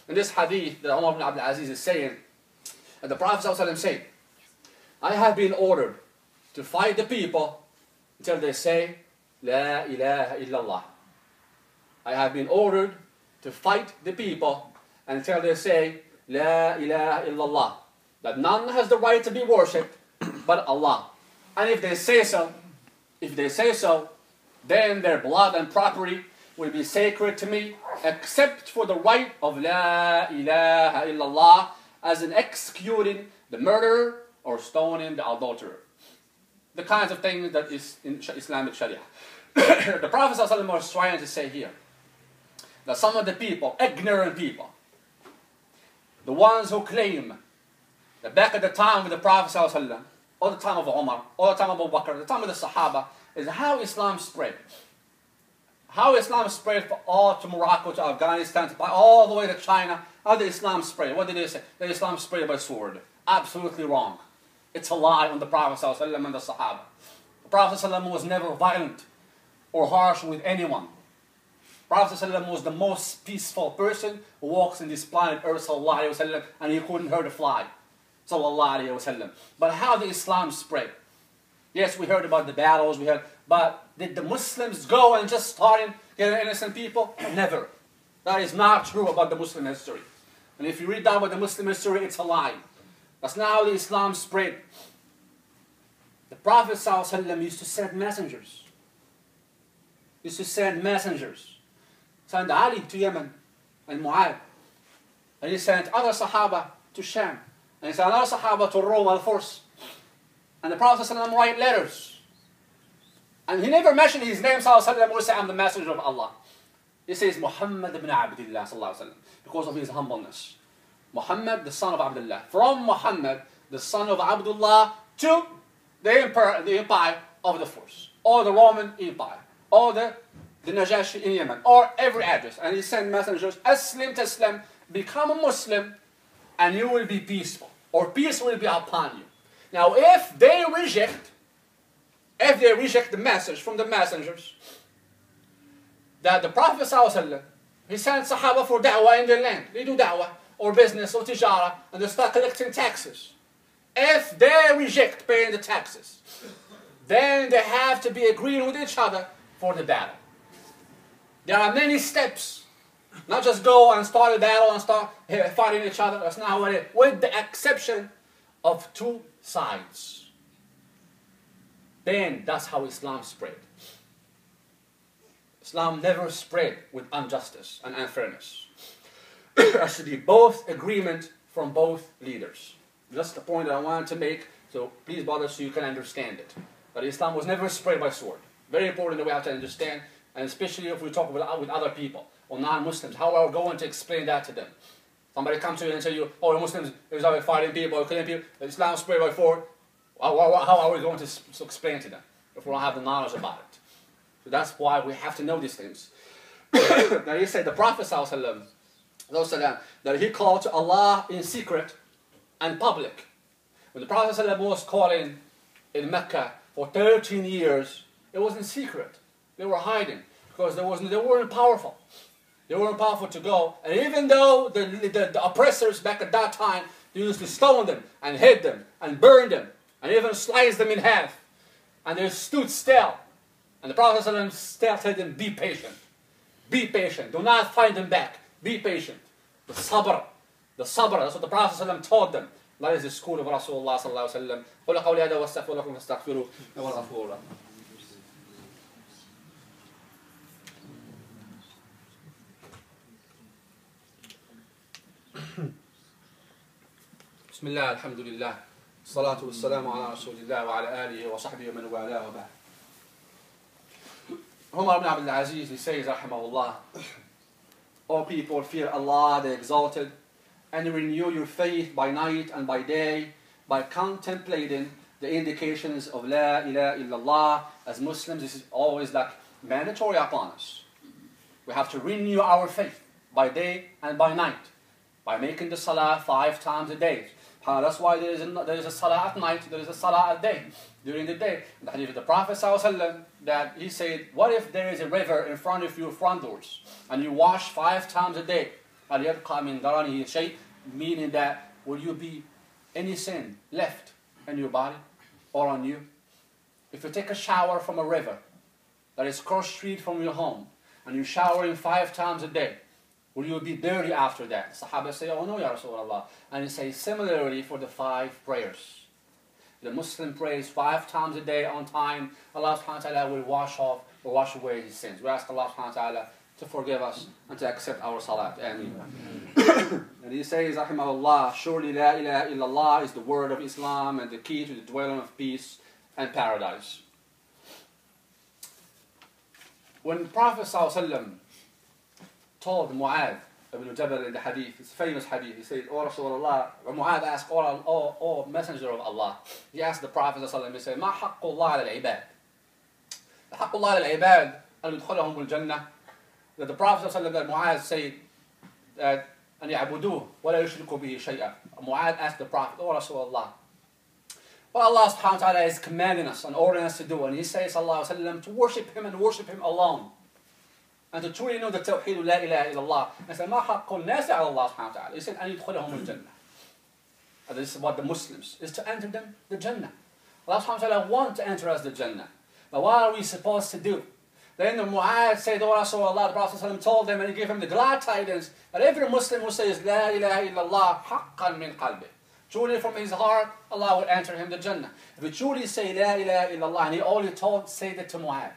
In this hadith that Omar Abdul is saying, that the Prophet ﷺ said, I have been ordered to fight the people until they say, La ilaha illallah. I have been ordered to fight the people until they say, La ilaha illallah. That none has the right to be worshipped but Allah. And if they say so, then their blood and property will be sacred to me, except for the right of La ilaha illallah, as in executing the murderer or stoning the adulterer. The kinds of things that is in Islamic Sharia. The Prophet ﷺ was trying to say here that some of the people, ignorant people, the ones who claim that back at the time of the Prophet ﷺ, or the time of Umar, or the time of Abu Bakr, the time of the Sahaba, is how Islam spread. How Islam spread all to Morocco, to Afghanistan, all the way to China. How did Islam spread? What did they say? That Islam spread by sword. Absolutely wrong. It's a lie on the Prophet ﷺ and the Sahaba. The Prophet ﷺ was never violent or harsh with anyone. The Prophet ﷺ was the most peaceful person who walks in this planet Earth, ﷺ, and he couldn't hurt a fly. ﷺ. But how did Islam spread? Yes, we heard about the battles, but did the Muslims go and just start killing innocent people? Never. That is not true about the Muslim history. And if you read down about the Muslim history, it's a lie. That's not how the Islam spread. The Prophet ﷺ used to send messengers. Send Ali to Yemen and Mu'ad. And he sent other Sahaba to Sham. And he sent other Sahaba to Rome and Furs. And the Prophet ﷺ write letters. And he never mentioned his name, ﷺ, or say, I'm the messenger of Allah. He says, Muhammad ibn Abdullah, ﷺ, because of his humbleness. Muhammad, the son of Abdullah. From Muhammad, the son of Abdullah, to the empire of the Furs, or the Roman Empire, or the Najashi in Yemen, or every address. And he sent messengers, Aslim Taslim, become a Muslim, and you will be peaceful, or peace will be upon you. Now, if they reject the message from the messengers, that the Prophet ﷺ, he sent Sahaba for da'wah in their land. They do da'wah, or business, or tijara, and they start collecting taxes. If they reject paying the taxes, then they have to be agreeing with each other for the battle. There are many steps. Not just go and start a battle and start fighting each other. That's not how it is. With the exception of two sides. Then that's how Islam spread. Islam never spread with injustice and unfairness. There has to be both agreement from both leaders. That's the point that I wanted to make, so please bother so you can understand it. But Islam was never spread by sword. Very important that we have to understand, and especially if we talk with other people or non-Muslims, how are we going to explain that to them? Somebody comes to you and tell you, oh, the Muslims are fighting people or killing people, Islam spread by sword. How are we going to explain to them if we don't have the knowledge about it? So that's why we have to know these things. Now he said the Prophet ﷺ, that he called to Allah in secret and public. When the Prophet ﷺ was calling in Mecca for 13 years, it was in secret. They were hiding because they weren't powerful. They weren't powerful to go. And even though the oppressors back at that time, they used to stone them and hit them and burn them and even slice them in half. And they stood still. And the Prophet ﷺ still told them, be patient. Be patient. Do not fight them back. Be patient. The sabr. The sabr. That's what the Prophet ﷺ taught them. That is the school of Rasulullah sallallahu alaihi wasallam. قُلْ قَوْلِي هَذَا وَاسْتَغْفِرُ لَكُمْ فَاسْتَغْفِرُوهُ إِنَّهُ هُوَ الْغَفُورُ الرَّحِيمُ. بسم الله الحمد لله الصلاة والسلام على رسول الله وعلى آله وصحبه ومن والاه وبعد. Omar Abdul Aziz, he says, rahimahullah, O people, fear Allah, the Exalted, and renew your faith by night and by day, by contemplating the indications of La ilaha illallah. As Muslims, this is always like mandatory upon us. We have to renew our faith by day and by night, by making the salah 5 times a day. That's why there is a salah at night, there is a salah at day, during the day. In the hadith of the Prophet ﷺ, that he said, what if there is a river in front of your front doors, and you wash 5 times a day? هل يبقى من درنه شيء, meaning that will you be any sin left in your body or on you? If you take a shower from a river that is cross street from your home and you're showering 5 times a day, will you be dirty after that? The Sahaba say, oh no, Ya Rasulullah. And he says similarly for the 5 prayers. The Muslim prays 5 times a day on time. Allah subhanahu wa ta'ala will wash away his sins. We ask Allah subhanahu wa ta'ala to forgive us and to accept our salat. Ameen. And he says, rahimahullah, surely la ilaha illallah is the word of Islam and the key to the dwelling of peace and paradise. When Prophet ﷺ told Mu'adh ibn Jabal in the hadith, it's a famous hadith, he said, oh Rasulullah, when Mu'adh asked, oh Messenger of Allah, he asked the Prophet ﷺ, he said, ما حق الله على العباد? حق الله على العباد أن يدخلهم الجنة. That the Prophet ﷺ, that Mu'adh said, that أن يعبدوه ولا يشركوا به شيئا. Mu'adh asked the Prophet, oh Rasulullah, what Allah subhanahu wa ta'ala is commanding us and ordering us to do, and he says, sallallahu alayhi wa sallam, to worship him and worship him alone. And to truly know the tawheed la ilaha illallah. And say, ما حق الناس على الله سبحانه وتعالى. He said, أن يدخلهم الجنة. And this is what the Muslims, is to enter them the Jannah. Allah subhanahu wa ta'ala wants to enter us the Jannah. But what are we supposed to do? Then the Mu'adh said, oh Rasulullah, the Prophet ﷺ told them, and he gave him the glad tidings, that every Muslim who says, La ilaha illallah, haqqan min qalbi. Truly from his heart, Allah will enter him the Jannah. If we truly say La ilaha illallah, and he only said it to Mu'adh.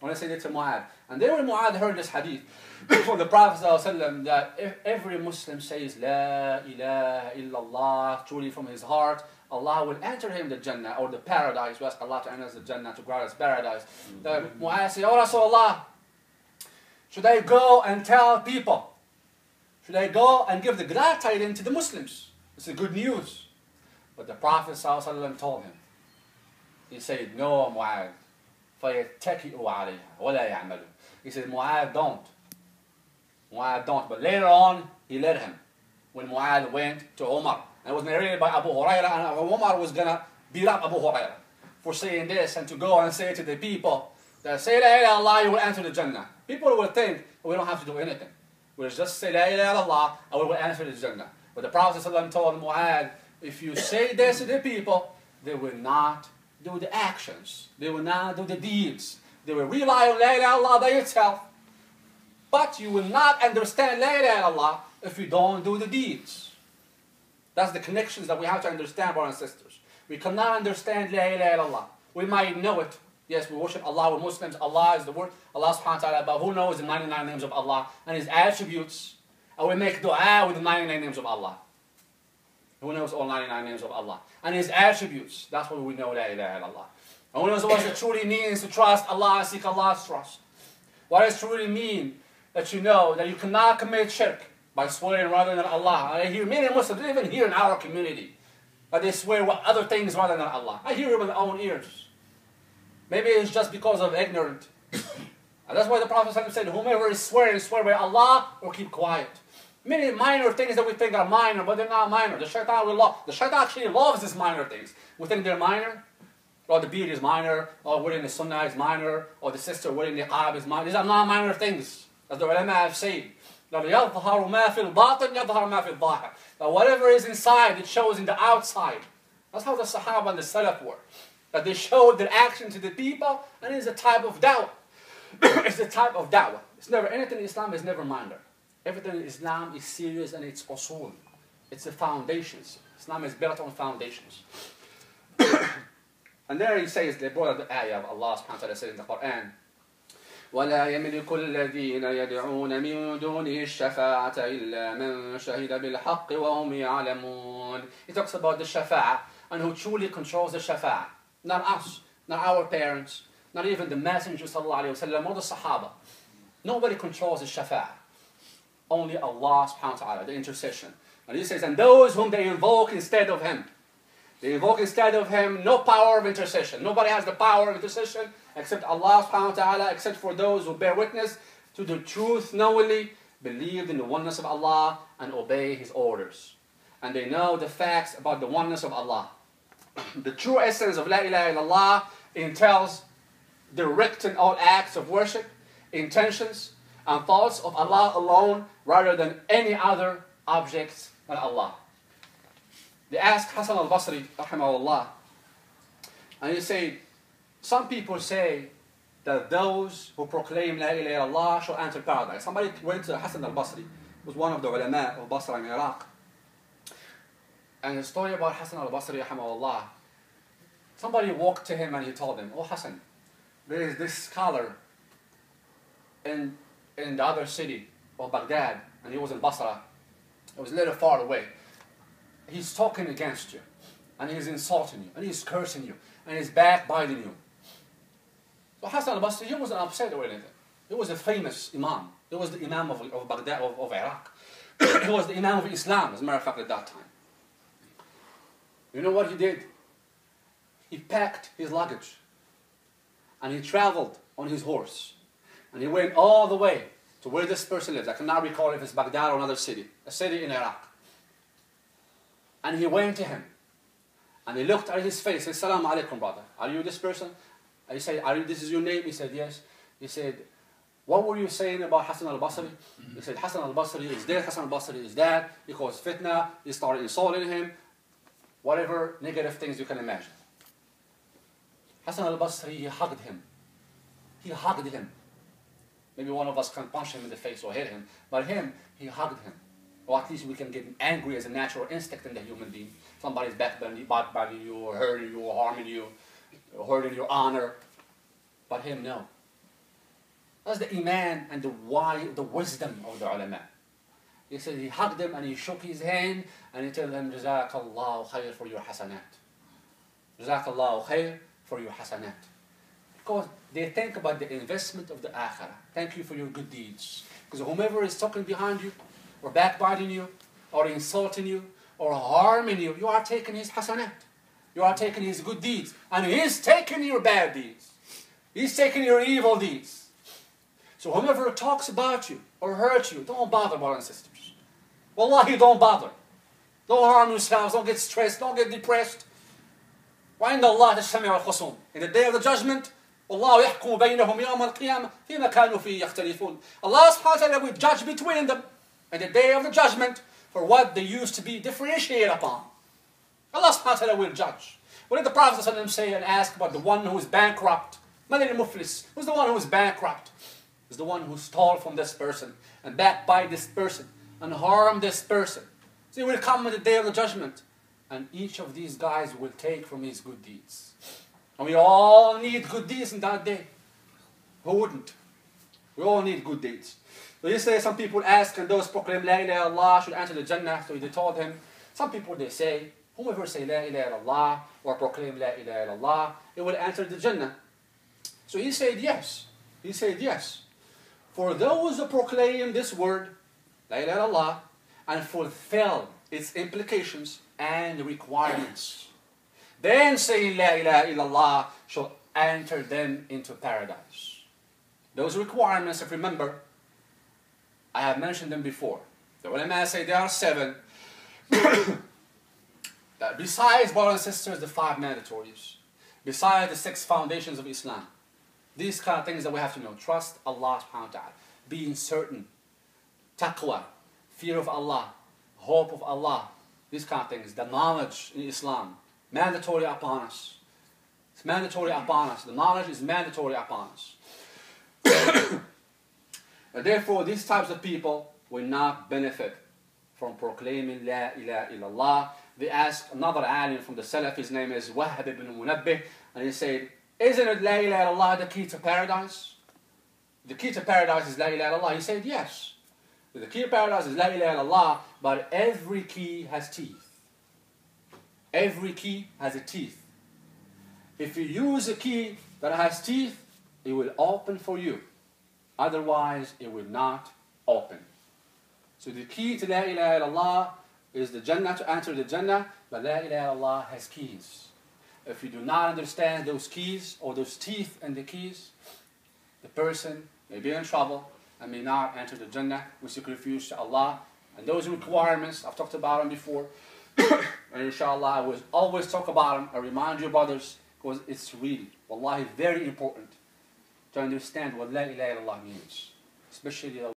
Only said it to Mu'adh. And then when Mu'adh heard this hadith from the Prophet ﷺ, that if every Muslim says La ilaha illallah, truly from his heart, Allah will enter him the Jannah, or the paradise. We ask Allah to enter us the Jannah, to grant us paradise. Mu'adh said, oh Rasulullah, should I go and tell people? Should I go and give the glad tidings to the Muslims? It's a good news. But the Prophet ﷺ told him, he said, no Mu'adh, فَيَتَّكِئُوا عَلَيْهَا وَلَا يَعْمَلُوا. He said, Mu'adh don't. Mu'adh don't. But later on, he led him. When Mu'adh went to Omar, and it was narrated by Abu Hurairah, and Omar was going to beat up Abu Hurairah for saying this, and to go and say to the people, that say La ilaha illallah, you will enter the Jannah. People will think, we don't have to do anything. We'll just say La ilaha illallah, and we will enter the Jannah. But the Prophet ﷺ told Mu'adh, if you say this to the people, they will not do the actions. They will not do the deeds. They will rely on La ilaha illallah by itself. But you will not understand La ilaha illallah if you don't do the deeds. That's the connections that we have to understand, brothers and sisters. We cannot understand La ilaha illallah. We might know it. Yes, we worship Allah, we're Muslims. Allah is the word, Allah subhanahu wa ta'ala. But who knows the 99 names of Allah and His attributes? And we make dua with the 99 names of Allah. Who knows all 99 names of Allah? And His attributes. That's what we know La ilaha illallah. And who knows what it truly means to trust Allah and seek Allah's trust? What does it truly mean that you know that you cannot commit shirk by swearing rather than Allah? I hear many Muslims, even here in our community, that they swear with other things rather than Allah. I hear it with my own ears. Maybe it's just because of ignorance. And that's why the Prophet said, whomever is swearing, swear by Allah or keep quiet. Many minor things that we think are minor, but they're not minor. The shaitan actually loves these minor things. We think they're minor, or the beard is minor, or wearing the sunnah is minor, or the sister wearing the niqab is minor. These are not minor things, as the ulama have said. That whatever is inside, it shows in the outside. That's how the Sahaba and the Salaf were. That they showed their action to the people, and it's a type of da'wah. It's a type of da'wah. It's never, anything in Islam is never minor. Everything in Islam is serious, and it's usul. It's the foundations. Islam is built on foundations. And there he says, they brought up the ayah of Allah subhanahu wa ta'ala said in the Quran, وَلَا يَمْلِكُ الَّذِينَ يَدْعُونَ مِن دُونِهِ الشَّفَاعَةَ إِلَّا مَنْ شَهِدَ بِالْحَقِّ وَهُمْ يَعْلَمُونَ. He talks about the shafa'ah, and who truly controls the shafa'ah. Not us, not our parents, not even the Messenger sallallahu alayhi wa sallam or the Sahaba. Nobody controls the shafa'ah. Only Allah subhanahu wa ta'ala, the intercession. And he says, and those whom they invoke instead of Him. They invoke instead of Him no power of intercession. Nobody has the power of intercession except Allah subhanahu wa ta'ala, except for those who bear witness to the truth knowingly, believe in the oneness of Allah, and obey His orders. And they know the facts about the oneness of Allah. The true essence of La ilaha illallah entails directing all acts of worship, intentions, and thoughts of Allah alone rather than any other objects than Allah. They asked Hassan al-Basri, rahimahullah, and he said, some people say that those who proclaim La ilaha illallah shall enter paradise. Somebody went to Hassan al-Basri, who was one of the ulama of Basra in Iraq. And the story about Hassan al-Basri, rahimahullah, somebody walked to him and he told him, oh Hassan, there is this scholar in the other city of Baghdad, and he was in Basra. It was a little far away. He's talking against you, and he's insulting you, and he's cursing you, and he's backbiting you. So Hassan al-Basri, he wasn't upset or anything. He was a famous imam. He was the imam of Baghdad, of Iraq. He was the imam of Islam, as a matter of fact, at that time. You know what he did? He packed his luggage, and he traveled on his horse, and he went all the way to where this person lives. I cannot recall if it's Baghdad or another city, a city in Iraq. And he went to him, and he looked at his face. He said, Assalamu alaikum, brother. Are you this person? And he said, this is your name? He said, yes. He said, what were you saying about Hassan al-Basri? He said, Hassan al-Basri is this, Hassan al-Basri is that. He caused fitna. He started insulting him. Whatever negative things you can imagine. Hassan al-Basri, he hugged him. He hugged him. Maybe one of us can punch him in the face or hit him, but him, he hugged him. Or at least we can get angry as a natural instinct in the human being. Somebody's backbiting you, or hurting you, or harming you, or hurting your honor. But him, no. That's the iman and the wisdom of the ulama. He said he hugged him and he shook his hand and he told him, Jazakallahu khair for your hasanat. Jazakallahu khair for your hasanat. Because they think about the investment of the akhirah. Thank you for your good deeds. Because whomever is talking behind you, or backbiting you, or insulting you, or harming you, you are taking his hasanat. You are taking his good deeds. And he is taking your bad deeds. He's taking your evil deeds. So whomever talks about you, or hurts you, don't bother, brothers and sisters. Wallahi, don't bother. Don't harm yourselves, don't get stressed, don't get depressed. وعند الله تجتمع الخصوم. In the day of the judgment, Allah يحكم بينهم يوم القيامة فيما كانوا فيه يختلفون. Allah subhanahu wa ta'ala will judge between them in the day of the judgment for what they used to be differentiated upon. Allah subhanahu wa ta'ala will judge. What did the Prophet say and ask about the one who is bankrupt? Man al-muflis. Who's the one who is bankrupt? Is the one who stole from this person and backbite this person and harm this person. So he will come in the day of the judgment, and each of these guys will take from his good deeds. And we all need good deeds in that day. Who wouldn't? We all need good deeds. So yesterday some people ask, and those proclaim La ilaha illallah should enter the Jannah. So they told him, some people they say, whoever say La ilaha illallah or proclaim La ilaha illallah, it will enter the Jannah. So he said yes. He said yes. For those who proclaim this word, La ilaha illallah, and fulfill its implications and requirements, then saying La ilaha illallah shall enter them into paradise. Those requirements, if you remember, I have mentioned them before. The ulama say there are 7. Besides, brothers and sisters, the 5 mandatories. Besides the 6 foundations of Islam. These kind of things that we have to know. Trust Allah subhanahu wa ta'ala. Being certain. Taqwa. Fear of Allah. Hope of Allah. These kind of things. The knowledge in Islam. Mandatory upon us. It's mandatory upon us. The knowledge is mandatory upon us. And therefore, these types of people will not benefit from proclaiming La ilaha illallah. They asked another alim from the Salaf, his name is Wahab ibn Munabbih, and he said, isn't it La ilaha illallah the key to paradise? The key to paradise is La ilaha illallah. He said, yes. The key to paradise is La ilaha illallah, but every key has teeth. Every key has a teeth. If you use a key that has teeth, it will open for you. Otherwise, it will not open. So the key to La ilaha illallah is the Jannah, to enter the Jannah, but La ilaha illallah has keys. If you do not understand those keys or those teeth in the keys, the person may be in trouble and may not enter the Jannah. We seek refuge to Allah. And those requirements, I've talked about them before. And inshallah, I will always talk about them. I remind you, brothers, because it's really, wallahi, very important to understand what La ilaha illallah means. especially